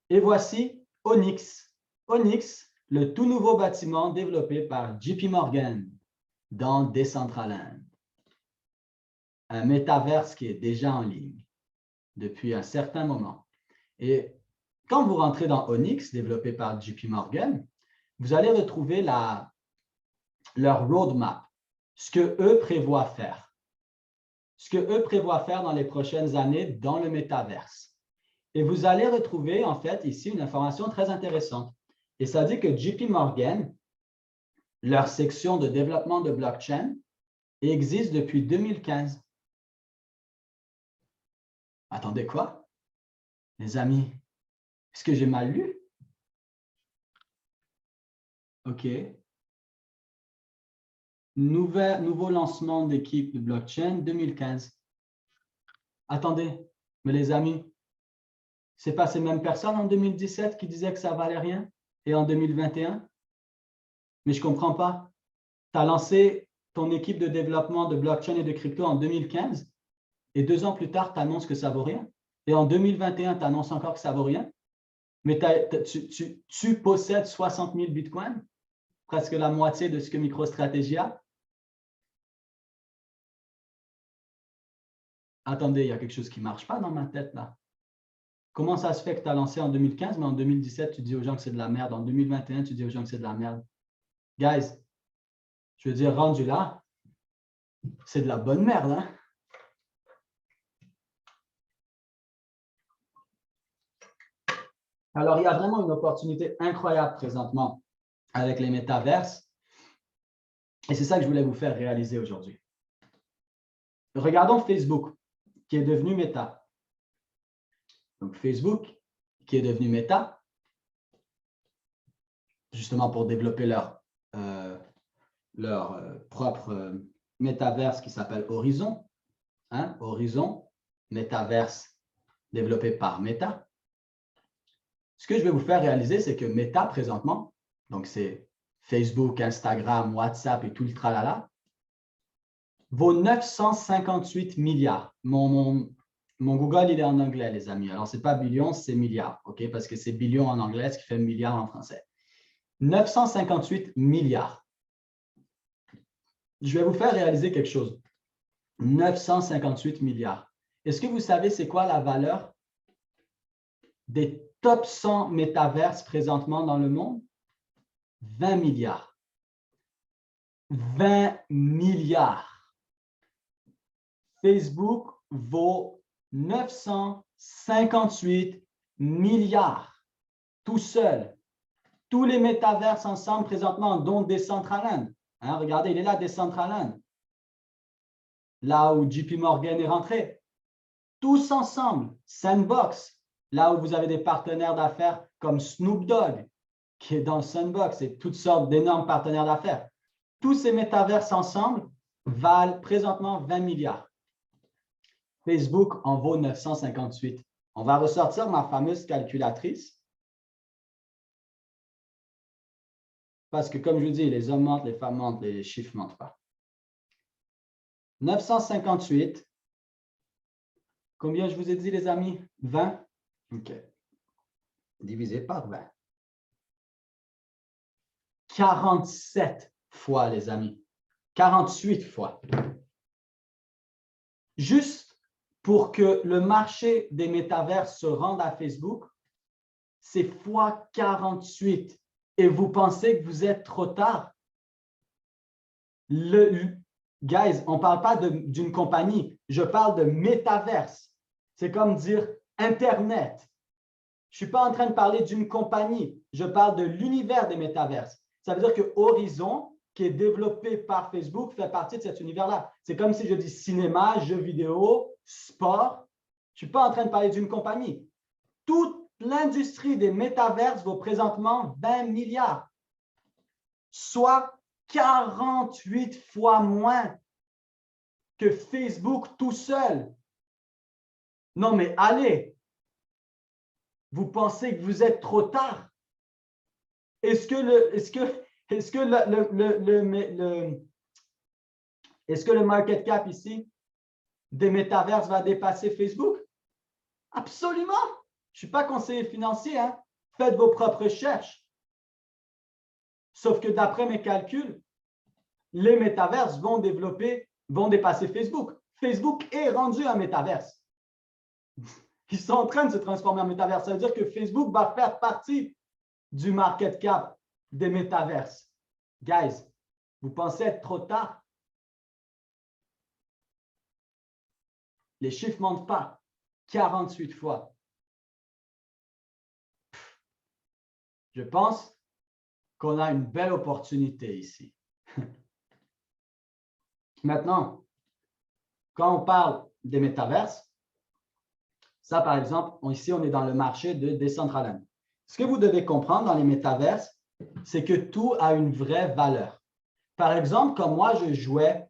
Et voici Onyx. Onyx, le tout nouveau bâtiment développé par JP Morgan dans Decentraland. Un métaverse qui est déjà en ligne depuis un certain moment. Et quand vous rentrez dans Onyx, développé par JP Morgan, vous allez retrouver leur roadmap, ce qu'eux prévoient faire. Ce qu'eux prévoient faire dans les prochaines années dans le métaverse. Et vous allez retrouver, en fait, ici, une information très intéressante. Et ça dit que JP Morgan, leur section de développement de blockchain, existe depuis 2015. Attendez, quoi? Les amis, est-ce que j'ai mal lu? OK. Nouveau lancement d'équipe de blockchain 2015. Attendez, mais les amis, ce n'est pas ces mêmes personnes en 2017 qui disaient que ça ne valait rien et en 2021? Mais je ne comprends pas. Tu as lancé ton équipe de développement de blockchain et de crypto en 2015 et 2 ans plus tard, tu annonces que ça ne vaut rien. Et en 2021, tu annonces encore que ça ne vaut rien. Mais tu possèdes 60 000 bitcoins, presque la moitié de ce que MicroStrategy a. Attendez, il y a quelque chose qui ne marche pas dans ma tête là. Comment ça se fait que tu as lancé en 2015, mais en 2017, tu dis aux gens que c'est de la merde. En 2021, tu dis aux gens que c'est de la merde. Guys, je veux dire, rendu là, c'est de la bonne merde. Hein? Alors, il y a vraiment une opportunité incroyable présentement avec les métaverses. Et c'est ça que je voulais vous faire réaliser aujourd'hui. Regardons Facebook, qui est devenu Meta. Donc, Facebook, qui est devenu Meta, justement pour développer leur propre métaverse qui s'appelle Horizon. Hein? Horizon, métaverse développé par Meta. Ce que je vais vous faire réaliser, c'est que Meta, présentement, donc c'est Facebook, Instagram, WhatsApp et tout le tralala, vaut 958 milliards. Mon Google, il est en anglais, les amis. Alors, ce n'est pas billion, c'est milliard, OK? Parce que c'est billion en anglais, ce qui fait milliard en français. 958 milliards. Je vais vous faire réaliser quelque chose. 958 milliards. Est-ce que vous savez c'est quoi la valeur des top 100 métaverses présentement dans le monde? 20 milliards. 20 milliards. Facebook vaut 958 milliards. Tout seul. Tous les métaverses ensemble présentement, dont Decentraland. Hein, regardez, il est là, Decentraland. Là où JP Morgan est rentré. Tous ensemble. Sandbox. Là où vous avez des partenaires d'affaires comme Snoop Dogg, qui est dans Sandbox, et toutes sortes d'énormes partenaires d'affaires. Tous ces métaverses ensemble valent présentement 20 milliards. Facebook en vaut 958. On va ressortir ma fameuse calculatrice. Parce que, comme je vous dis, les hommes mentent, les femmes mentent, les chiffres ne mentent pas. 958. Combien je vous ai dit, les amis? 20? OK. Divisé par 20. 47 fois, les amis. 48 fois. Juste pour que le marché des métavers se rende à Facebook, c'est fois 48. Et vous pensez que vous êtes trop tard? Guys, on ne parle pas d'une compagnie, je parle de métaverse. C'est comme dire Internet. Je ne suis pas en train de parler d'une compagnie, je parle de l'univers des métaverses. Ça veut dire que Horizon, qui est développé par Facebook, fait partie de cet univers-là. C'est comme si je dis cinéma, jeux vidéo, sport. Je ne suis pas en train de parler d'une compagnie. Toute l'industrie des métaverses vaut présentement 20 milliards, soit 48 fois moins que Facebook tout seul. Non, mais allez, vous pensez que vous êtes trop tard? Est-ce que le market cap ici des métaverses va dépasser Facebook? Absolument. Je ne suis pas conseiller financier, hein? Faites vos propres recherches. Sauf que d'après mes calculs, les métaverses vont dépasser Facebook. Facebook est rendu un métaverse. Ils sont en train de se transformer en métaverse. Ça veut dire que Facebook va faire partie du market cap des métaverses. Guys, vous pensez être trop tard? Les chiffres ne mentent pas. 48 fois. Je pense qu'on a une belle opportunité ici. Maintenant, quand on parle des métaverses, ça, par exemple, ici, on est dans le marché de Decentraland. Ce que vous devez comprendre dans les métaverses, c'est que tout a une vraie valeur. Par exemple, comme moi, je jouais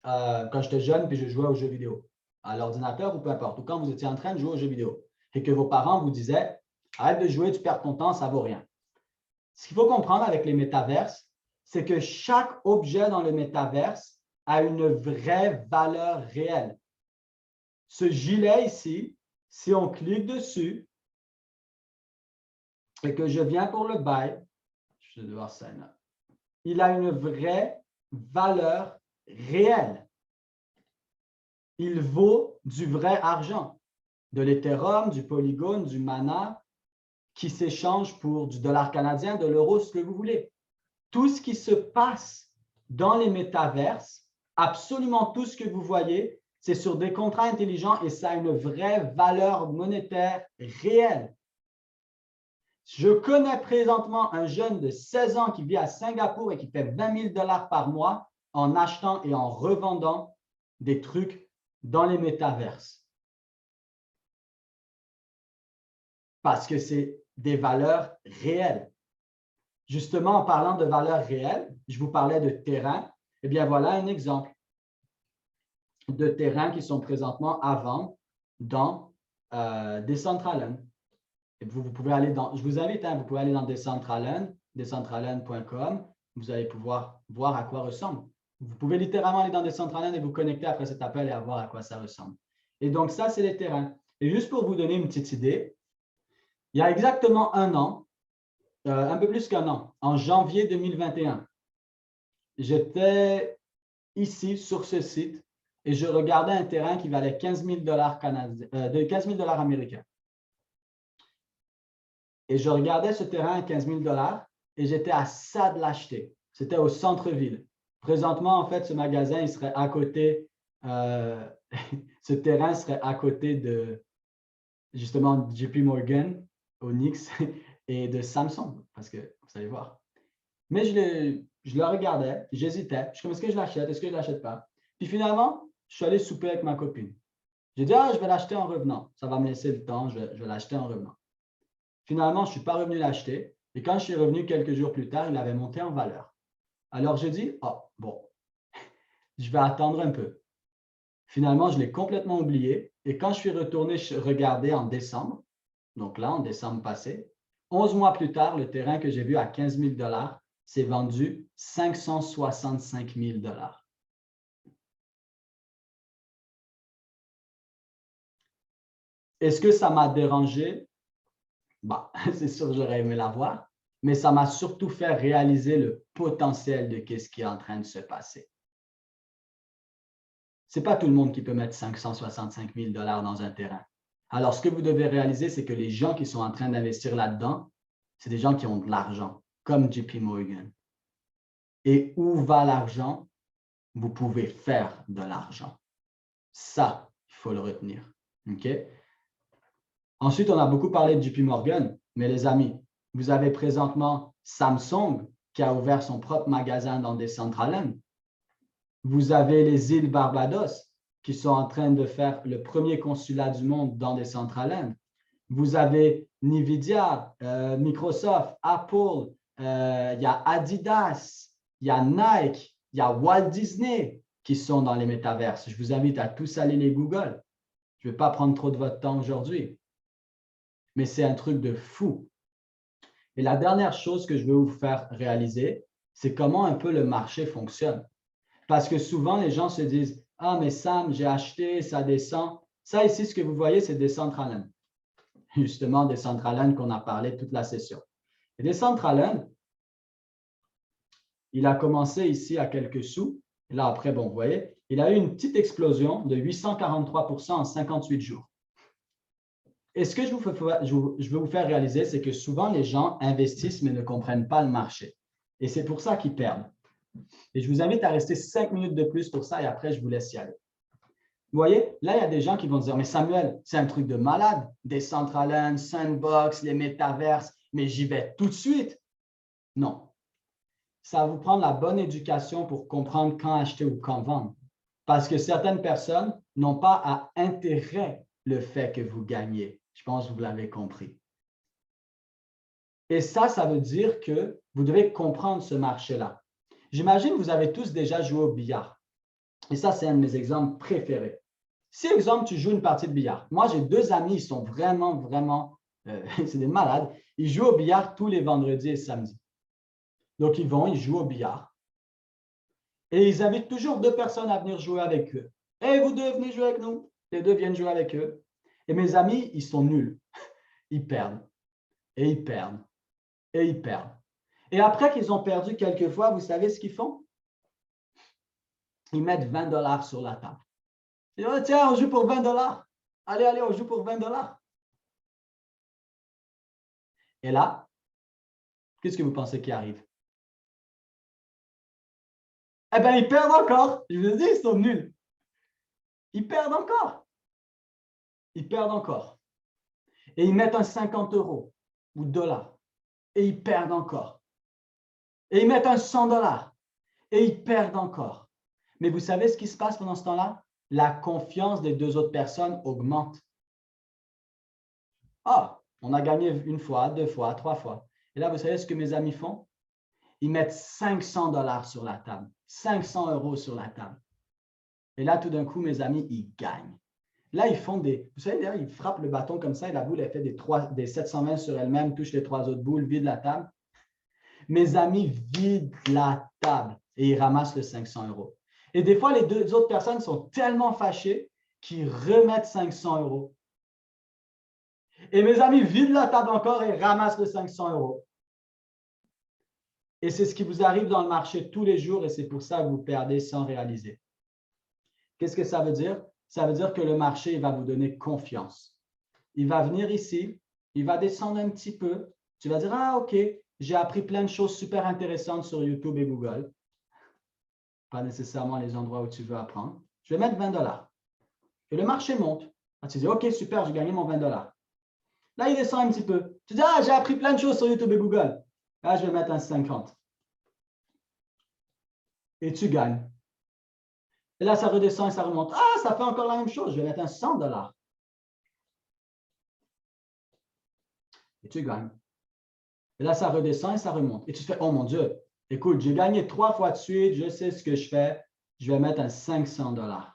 quand j'étais jeune, puis je jouais aux jeux vidéo, à l'ordinateur ou peu importe, ou quand vous étiez en train de jouer aux jeux vidéo, et que vos parents vous disaient « Arrête de jouer, tu perds ton temps, ça ne vaut rien ». Ce qu'il faut comprendre avec les métaverses, c'est que chaque objet dans le métaverse a une vraie valeur réelle. Ce gilet ici, si on clique dessus et que je viens pour le buy, je vais devoir sign up, il a une vraie valeur réelle. Il vaut du vrai argent, de l'Ethereum, du Polygon, du Mana, qui s'échange pour du dollar canadien, de l'euro, ce que vous voulez. Tout ce qui se passe dans les métaverses, absolument tout ce que vous voyez, c'est sur des contrats intelligents et ça a une vraie valeur monétaire réelle. Je connais présentement un jeune de 16 ans qui vit à Singapour et qui fait 20 000 $ par mois en achetant et en revendant des trucs dans les métaverses. Parce que c'est des valeurs réelles. Justement, en parlant de valeurs réelles, je vous parlais de terrain. Eh bien, voilà un exemple de terrains qui sont présentement à vendre dans Decentraland. Et vous pouvez aller dans, je vous invite, vous pouvez aller dans Decentraland, decentraland.com. Vous allez pouvoir voir à quoi ressemble. Vous pouvez littéralement aller dans Decentraland et vous connecter après cet appel et voir à quoi ça ressemble. Et donc, ça, c'est les terrains. Et juste pour vous donner une petite idée, il y a exactement un an, un peu plus qu'un an, en janvier 2021, j'étais ici sur ce site et je regardais un terrain qui valait 15 000 $ américains. Et je regardais ce terrain à 15 000 $ et j'étais à ça de l'acheter. C'était au centre-ville. Présentement, en fait, ce magasin, il serait à côté, ce terrain serait à côté de, justement, JP Morgan, Onyx et de Samsung, parce que vous allez voir. Mais je le regardais, j'hésitais. Je suis comme, est-ce que je l'achète, est-ce que je ne l'achète pas? Puis finalement, je suis allé souper avec ma copine. J'ai dit, ah, je vais l'acheter en revenant. Ça va me laisser le temps, je vais l'acheter en revenant. Finalement, je ne suis pas revenu l'acheter. Et quand je suis revenu quelques jours plus tard, il avait monté en valeur. Alors, j'ai dit, oh, bon, je vais attendre un peu. Finalement, je l'ai complètement oublié. Et quand je suis retourné regarder en décembre, donc là, en décembre passé, 11 mois plus tard, le terrain que j'ai vu à 15 000 $ s'est vendu 565 000 $. Est-ce que ça m'a dérangé? Bah, c'est sûr que j'aurais aimé l'avoir, mais ça m'a surtout fait réaliser le potentiel de ce qui est en train de se passer. Ce n'est pas tout le monde qui peut mettre 565 000 $ dans un terrain. Alors, ce que vous devez réaliser, c'est que les gens qui sont en train d'investir là-dedans, c'est des gens qui ont de l'argent, comme JP Morgan. Et où va l'argent? Vous pouvez faire de l'argent. Ça, il faut le retenir. OK? Ensuite, on a beaucoup parlé de JP Morgan, mais les amis, vous avez présentement Samsung qui a ouvert son propre magasin dans Decentraland. Vous avez les îles Barbados qui sont en train de faire le premier consulat du monde dans Decentraland. Vous avez Nvidia, Microsoft, Apple, il y a Adidas, il y a Nike, il y a Walt Disney qui sont dans les métaverses. Je vous invite à tous aller les Google. Je ne vais pas prendre trop de votre temps aujourd'hui. Mais c'est un truc de fou. Et la dernière chose que je veux vous faire réaliser, c'est comment un peu le marché fonctionne. Parce que souvent, les gens se disent « Ah, mais Sam, j'ai acheté, ça descend. » Ça ici, ce que vous voyez, c'est Decentraland. Justement, Decentraland qu'on a parlé toute la session. Et Decentraland, il a commencé ici à quelques sous. Et là, après, bon, vous voyez, il a eu une petite explosion de 843% en 58 jours. Et ce que je veux vous faire réaliser, c'est que souvent, les gens investissent mais ne comprennent pas le marché. Et c'est pour ça qu'ils perdent. Et je vous invite à rester 5 minutes de plus pour ça et après, je vous laisse y aller. Vous voyez, là, il y a des gens qui vont dire, mais Samuel, c'est un truc de malade. Decentraland, Sandbox, les métaverses, mais j'y vais tout de suite. Non. Ça va vous prendre la bonne éducation pour comprendre quand acheter ou quand vendre. Parce que certaines personnes n'ont pas à intérêt le fait que vous gagnez. Je pense que vous l'avez compris. Et ça veut dire que vous devez comprendre ce marché-là. J'imagine que vous avez tous déjà joué au billard. Et ça, c'est un de mes exemples préférés. Si, exemple, tu joues une partie de billard. Moi, j'ai 2 amis, ils sont vraiment, c'est des malades. Ils jouent au billard tous les vendredis et samedis. Donc, ils jouent au billard. Et ils invitent toujours 2 personnes à venir jouer avec eux. « Hey, vous deux, venez jouer avec nous. » Les 2 viennent jouer avec eux. Et mes amis, ils sont nuls. Ils perdent. Et ils perdent. Et ils perdent. Et après qu'ils ont perdu quelques fois, vous savez ce qu'ils font? Ils mettent 20 $ sur la table. Ils disent, oh, tiens, on joue pour 20 $. Allez, on joue pour 20 $. Et là, qu'est-ce que vous pensez qui arrive? Eh bien, ils perdent encore. Je vous ai dit, ils sont nuls. Ils perdent encore. Ils perdent encore. Et ils mettent un 50 € ou $. Et ils perdent encore. Et ils mettent un 100 $. Et ils perdent encore. Mais vous savez ce qui se passe pendant ce temps-là? La confiance des 2 autres personnes augmente. Ah, on a gagné 1 fois, 2 fois, 3 fois. Et là, vous savez ce que mes amis font? Ils mettent 500 $ sur la table, 500 € sur la table. Et là, tout d'un coup, mes amis, ils gagnent. Là, ils font des… Vous savez, d'ailleurs, ils frappent le bâton comme ça et la boule, elle fait des 720 sur elle-même, touche les 3 autres boules, vide la table. Mes amis vident la table. et ils ramassent le 500 €. Et des fois, les deux autres personnes sont tellement fâchées qu'ils remettent 500 €. Et mes amis vident la table encore et ramassent le 500 €. Et c'est ce qui vous arrive dans le marché tous les jours et c'est pour ça que vous perdez sans réaliser. Qu'est-ce que ça veut dire? Ça veut dire que le marché il va vous donner confiance. Il va venir ici, il va descendre un petit peu. Tu vas dire, ah OK, j'ai appris plein de choses super intéressantes sur YouTube et Google. Pas nécessairement les endroits où tu veux apprendre. Je vais mettre 20 $. Et le marché monte. Ah, tu dis, OK, super, j'ai gagné mon 20 $. Là, il descend un petit peu. Tu dis, ah, j'ai appris plein de choses sur YouTube et Google. Là, je vais mettre un 50. Et tu gagnes. Et là, ça redescend et ça remonte. Ah, ça fait encore la même chose. Je vais mettre un 100 $. Et tu gagnes. Et là, ça redescend et ça remonte. Et tu te fais, oh mon Dieu, écoute, j'ai gagné 3 fois de suite, je sais ce que je fais. Je vais mettre un 500 $.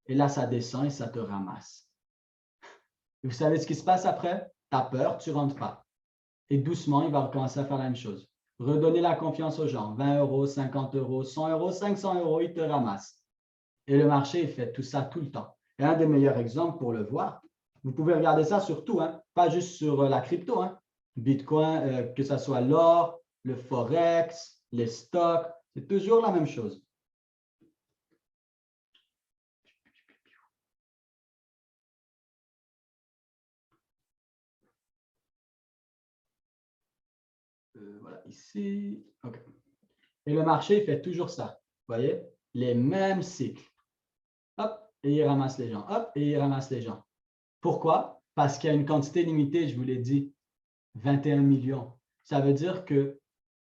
Et là, ça descend et ça te ramasse. Et vous savez ce qui se passe après? Tu as peur, tu ne rentres pas. Et doucement, il va recommencer à faire la même chose. Redonner la confiance aux gens. 20 €, 50 €, 100 €, 500 €, il te ramasse. Et le marché, il fait tout ça tout le temps. Et un des meilleurs exemples pour le voir, vous pouvez regarder ça sur tout, hein, pas juste sur la crypto. Hein. Bitcoin, que ce soit l'or, le Forex, les stocks, c'est toujours la même chose. Voilà, ici. OK. Et le marché, il fait toujours ça. Vous voyez? Les mêmes cycles. Hop, et il ramasse les gens. Hop, et il ramasse les gens. Pourquoi? Parce qu'il y a une quantité limitée, je vous l'ai dit, 21 millions. Ça veut dire que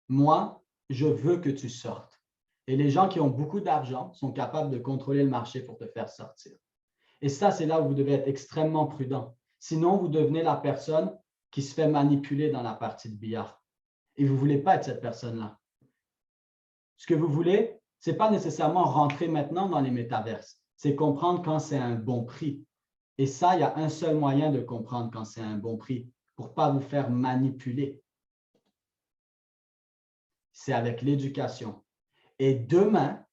moi, je veux que tu sortes. Et les gens qui ont beaucoup d'argent sont capables de contrôler le marché pour te faire sortir. Et ça, c'est là où vous devez être extrêmement prudent. Sinon, vous devenez la personne qui se fait manipuler dans la partie de billard. Et vous ne voulez pas être cette personne-là. Ce que vous voulez, ce n'est pas nécessairement rentrer maintenant dans les métaverses. C'est comprendre quand c'est un bon prix. Et ça, il y a un seul moyen de comprendre quand c'est un bon prix pour ne pas vous faire manipuler. C'est avec l'éducation. Et demain,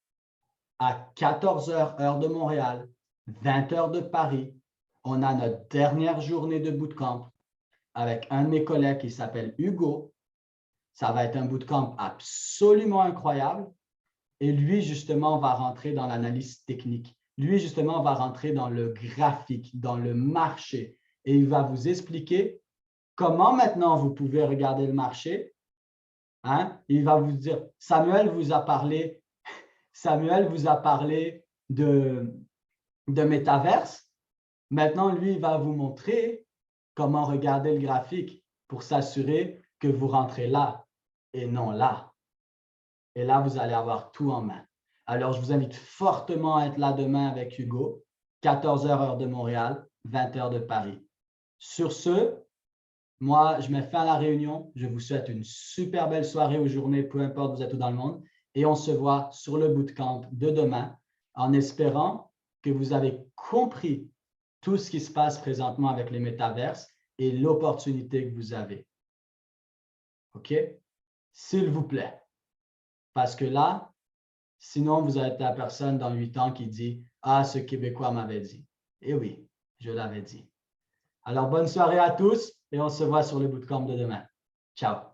à 14 h, heure de Montréal, 20 h de Paris, on a notre dernière journée de bootcamp avec un de mes collègues qui s'appelle Hugo. Ça va être un bootcamp absolument incroyable. Et lui, justement, va rentrer dans l'analyse technique. Lui, justement, va rentrer dans le graphique, dans le marché. Et il va vous expliquer comment maintenant vous pouvez regarder le marché. Hein? Il va vous dire, Samuel vous a parlé de métaverse. Maintenant, lui, il va vous montrer comment regarder le graphique pour s'assurer que vous rentrez là et non là. Et là, vous allez avoir tout en main. Alors, je vous invite fortement à être là demain avec Hugo, 14 h, heure de Montréal, 20 h de Paris. Sur ce, moi, je mets fin à la réunion. Je vous souhaite une super belle soirée ou journée, peu importe vous êtes où dans le monde. Et on se voit sur le bootcamp de demain en espérant que vous avez compris tout ce qui se passe présentement avec les métaverses et l'opportunité que vous avez. OK? S'il vous plaît. Parce que là, sinon, vous êtes la personne dans 8 ans qui dit « Ah, ce Québécois m'avait dit. » Et oui, je l'avais dit. Alors, bonne soirée à tous et on se voit sur le bootcamp de demain. Ciao!